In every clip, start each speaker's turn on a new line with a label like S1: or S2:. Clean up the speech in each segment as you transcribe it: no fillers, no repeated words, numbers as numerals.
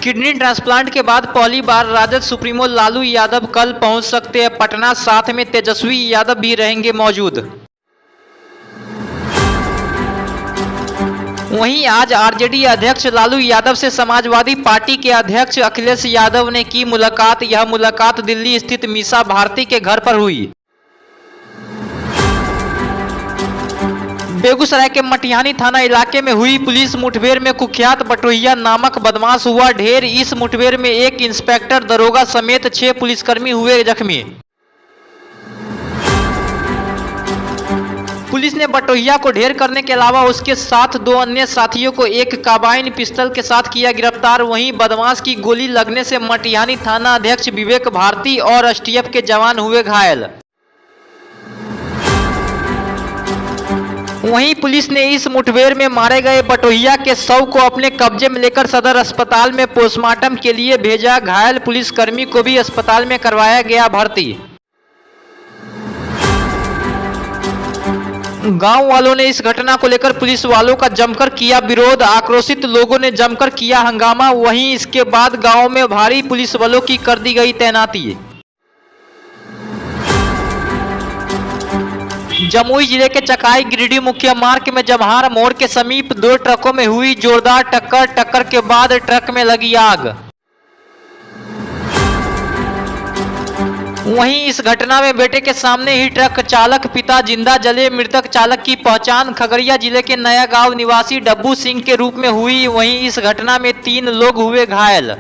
S1: Kidney transplant के बाद पहली बार राजद सुप्रीमो लालू यादव कल पहुंच सकते हैं पटना, साथ में तेजस्वी यादव भी रहेंगे मौजूद। वहीं आज आरजेडी अध्यक्ष लालू यादव से समाजवादी पार्टी के अध्यक्ष अखिलेश यादव ने की मुलाकात। यह मुलाकात दिल्ली स्थित मीसा भारती के घर पर हुई। बेगूसराय के मटिहानी थाना इलाके में हुई पुलिस मुठभेड़ में कुख्यात बटोहिया नामक बदमाश हुआ ढेर। इस मुठभेड़ में एक इंस्पेक्टर, दरोगा समेत 6 पुलिसकर्मी हुए जख्मी। पुलिस ने बटोहिया को ढेर करने के अलावा उसके साथ 2 अन्य साथियों को एक कार्बाइन पिस्टल के साथ किया गिरफ्तार। वहीं बदमाश की गोली लगने से मटिहानी थाना अध्यक्ष विवेक भारती और एसटीएफ के जवान हुए घायल। वहीं पुलिस ने इस मुठभेड़ में मारे गए बटोहिया के शव को अपने कब्जे में लेकर सदर अस्पताल में पोस्टमार्टम के लिए भेजा। घायल पुलिसकर्मी को भी अस्पताल में करवाया गया भर्ती। गांव वालों ने इस घटना को लेकर पुलिस वालों का जमकर किया विरोध। आक्रोशित लोगों ने जमकर किया हंगामा। वहीं इसके बाद गांव में भारी पुलिस बलों की कर दी गई तैनाती। जमुई जिले के चकाई गिरिडीह मुख्य मार्ग में जमहार मोड़ के समीप 2 ट्रकों में हुई जोरदार टक्कर के बाद ट्रक में लगी आग। वहीं इस घटना में बेटे के सामने ही ट्रक चालक पिता जिंदा जले। मृतक चालक की पहचान खगड़िया जिले के नया गांव निवासी डब्बू सिंह के रूप में हुई। वहीं इस घटना में 3 लोग हुए घायल।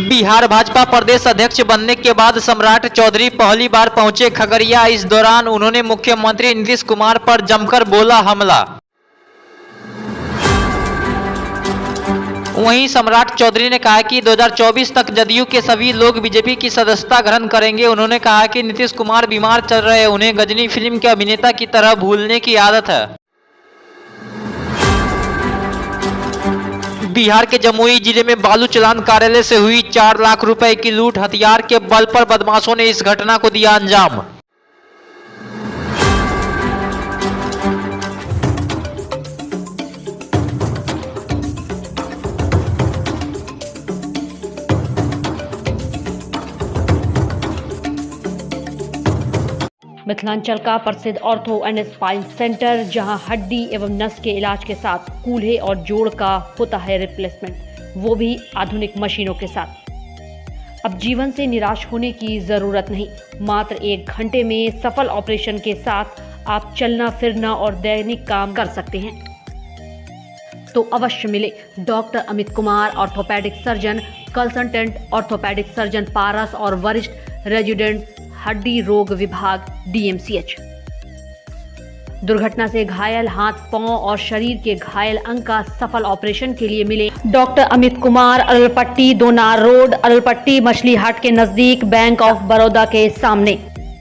S1: बिहार भाजपा प्रदेश अध्यक्ष बनने के बाद सम्राट चौधरी पहली बार पहुंचे खगड़िया। इस दौरान उन्होंने मुख्यमंत्री नीतीश कुमार पर जमकर बोला हमला। वहीं सम्राट चौधरी ने कहा कि 2024 तक जदयू के सभी लोग बीजेपी की सदस्यता ग्रहण करेंगे। उन्होंने कहा कि नीतीश कुमार बीमार चल रहे हैं, उन्हें गजनी फिल्म के अभिनेता की तरह भूलने की आदत है। बिहार के जमुई जिले में बालू चालान कार्यालय से हुई 4 लाख रुपए की लूट। हथियार के बल पर बदमाशों ने इस घटना को दिया अंजाम।
S2: मिथिलांचल का प्रसिद्ध ऑर्थो एंड स्पाइन सेंटर, जहां हड्डी एवं नस के इलाज के साथ कूल्हे और जोड़ का होता है रिप्लेसमेंट, वो भी आधुनिक मशीनों के साथ। अब जीवन से निराश होने की जरूरत नहीं। मात्र 1 घंटे में सफल ऑपरेशन के साथ आप चलना फिरना और दैनिक काम कर सकते हैं। तो अवश्य मिले doctor Amit Kumar, orthopaedic surgeon, consultant orthopaedic surgeon Paras और वरिष्ठ रेजिडेंट हड्डी रोग विभाग DMCH। दुर्घटना से घायल हाथ, पांव और शरीर के घायल अंग का सफल ऑपरेशन के लिए मिले डॉक्टर अमित कुमार, अरलपट्टी, दोनार रोड, अरलपट्टी, मछली हाट के नजदीक, बैंक ऑफ बड़ौदा के सामने।